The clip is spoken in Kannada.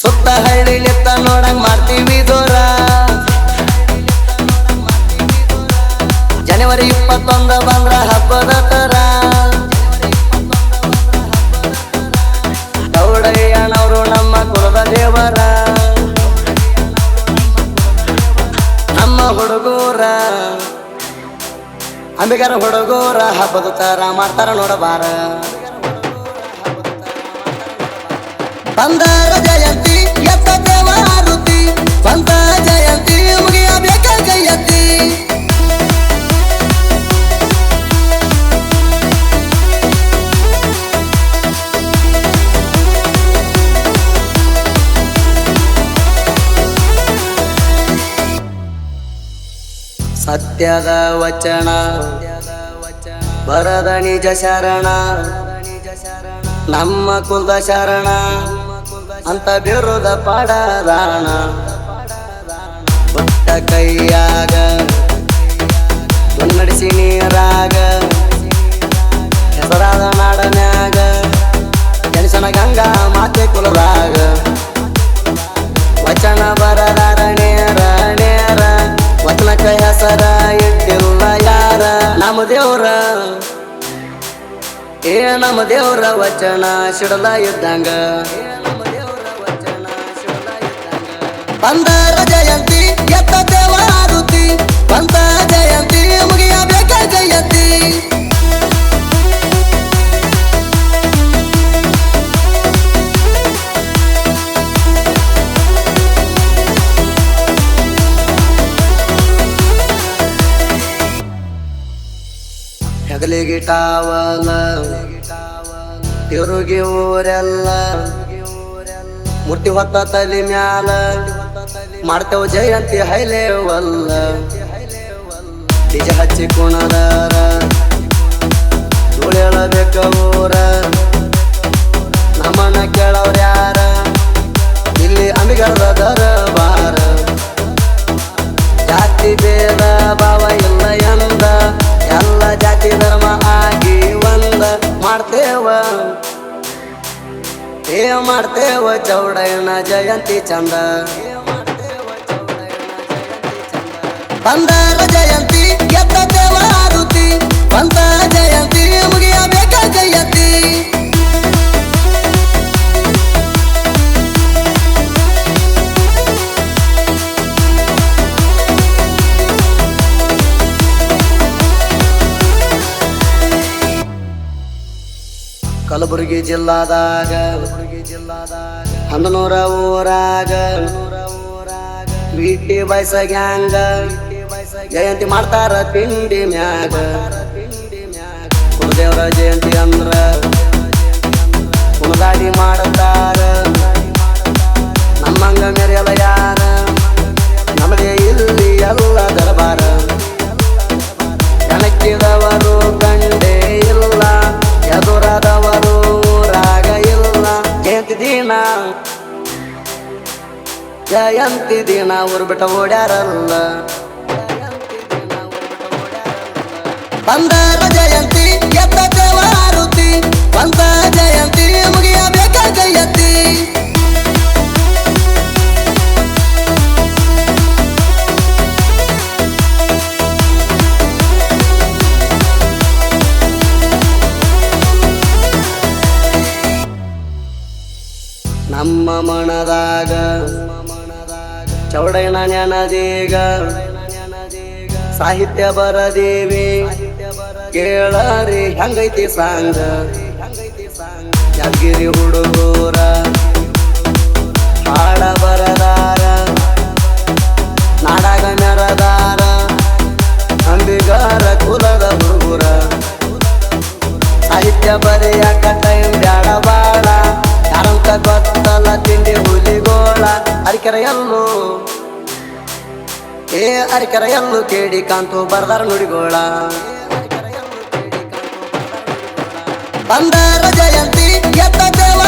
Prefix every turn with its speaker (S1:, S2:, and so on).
S1: ಸುತ್ತ ಹಳ್ಳಿಲಿತ್ತ ನೋಡಂಗ್ ಮಾಡ್ತೀವಿ ದೂರ ಜನವರಿ 21 ಬಂದ್ರ ಹಬ್ಬದ ತರ ಗೌಡಯ್ಯನವರು ನಮ್ಮ ಕುಲದ ದೇವರ ನಮ್ಮ ಹುಡುಗೂರ ಅಂಬಿಗರ ಹುಡುಗೂರ ಹಬ್ಬದ ತರ ಮಾಡ್ತಾರ ನೋಡಬಾರ ಬಂದಾರ ಜಯಂತಿ ಎತ್ತ ದೇವಾರುತಿ ಬಂದ ಜಯಂತಿ ಮುಗಿಯಬೇಕ ಜಯಂತಿ ಸತ್ಯದ ವಚನ ಬರದ ನಿಜ ಶರಣ ನಮ್ಮ ಕುಲದ ಶರಣ ಅಂತ ಬಿರುದ ಪಡದಾಣ ಪುಟ್ಟ ಕೈಯಾಗ ಮುನ್ನಡಿಸಿ ನೀರಾಗ ಹೆಸರಾದ ನಾಡನ್ಯಾಗ ಜನಿಸನ ಗಂಗಾ ಮಾತೆ ಕುಲದಾಗ ವಚನ ಬರದಾರ ನೇರ ನೇರ ವಚನಕ್ಕ ಹೆಸರ ಇಟ್ಟಿಲ್ಲ ಯಾರ ನಮ್ಮ ದೇವ್ರ ನಮ್ಮ ದೇವ್ರ ವಚನ ಸಿಡಲ ಇದ್ದಂಗ ಬಂದಾರ ಜಯಂತಿ ಎತ್ತ ದೇವಾರುತಿ ಬಂದ ಜಯಂತಿ ಮುಗಿಯಬೇಕ ಜಯಂತಿ ಹೆಗಲಿಗೆ ಟಾವಲ ತಿರುಗಿ ಊರೆಲ್ಲ ಮೂರ್ತಿ ಹೊತ್ತ ತಲೆ ಮ್ಯಾಲ ಮಾಡ್ತೇವ ಜಯಂತಿ ಹೈಲೇವಲ್ಲ ನಿಜ ಹಚ್ಚಿ ಕುಣದಾರ ಸುಳೇಳಬೇಕ ಊರ ನಮ್ಮನ್ನ ಕೇಳವ್ರ ಯಾರ ಇಲ್ಲಿ ಅಂಬಿಗರದ ದರಬಾರ ಜಾತಿ ಭೇದ ಭಾವ ಇಲ್ಲ ಎಂದ ಎಲ್ಲ ಜಾತಿ ಧರ್ಮ ಆಗಿ ಒಂದ ಮಾಡ್ತೇವ ಚೌಡಯ್ಯನ ಜಯಂತಿ ಚಂದ ಬಂದಾರ ಜಯಂತಿ ಎತ್ತ ದೇವಾರುತಿ ಬಂದ ಜಯಂತಿ ಮುಗಿಯಬೇಕ ಜಯಂತಿ ಕಲಬುರಗಿ ಜಿಲ್ಲಾದಾಗ 11 ಊರಾಗ ಬಿಟ್ಟಿ ಬಯಸ ಗ್ಯಾಂಗ ಜಯಂತಿ ಮಾಡ್ತಾರ ತಿಂಡಿ ಮ್ಯಾಗ ಕುಲದೇವರ ಜಯಂತಿ ಅಂದ್ರ ಕುಲದಾಡಿ ಮಾಡ್ತಾರ ನಮ್ಮಂಗ ಮೆರೆಯಲ್ಲ ಯಾರ ನಮಗೆ ಇಲ್ಲಿ ಎಲ್ಲ ದರಬಾರ ಕಣಕ್ಕಿದವರು ಕಂಡೇ ಇಲ್ಲ ಎದುರಾದವರು ಊರಾಗ ಇಲ್ಲ ಜಯಂತಿ ದಿನ ಊರು ಬಿಟ್ಟ ಓಡ್ಯಾರಲ್ಲ ಬಂದಾರ ಜಯಂತಿ ಎತ್ತ ದೇವಾರುತಿ ಬಂದ ಜಯಂತಿ ಮುಗಿಯಬೇಕ ಜಯಂತಿ ನಮ್ಮ ಮನದಾಗ ಚೌಡಯ್ಯನ ನೆನದೀಗ ಸಾಹಿತ್ಯ ಬರದೇವಿ ಕೇಳರಿ ಹಂಗೈತಿ ಸಾಂಗ ಯಾದಗಿರಿ ಹುಡುಗೂರ ಹಾಡ ಬರದಾರ ನಾಡಾಗ ಮೆರದಾರ ಅಂಬಿಗರ ಕುಲದ ಹುಡುಗರ ಸಾಹಿತ್ಯ ಬರೆಯಾಕ ಟೈಮ್ ಬ್ಯಾಡ ಬಾಳ ಯಾರಂತ ಗೊತ್ತಲ್ಲ ತಿಂಡಿ ಹುಲಿಗೋಳ ಅರಿಕೆರೆಯಲ್ಲು ಅರಿಕೆರೆಯಲ್ಲು ಕೇಳಿ ಕಾಂತು ಬರ್ದಾರ ನುಡಿಗೋಳ ಬಂದಾರ ಜಯಂತಿ ಎತ್ತ ದೇವ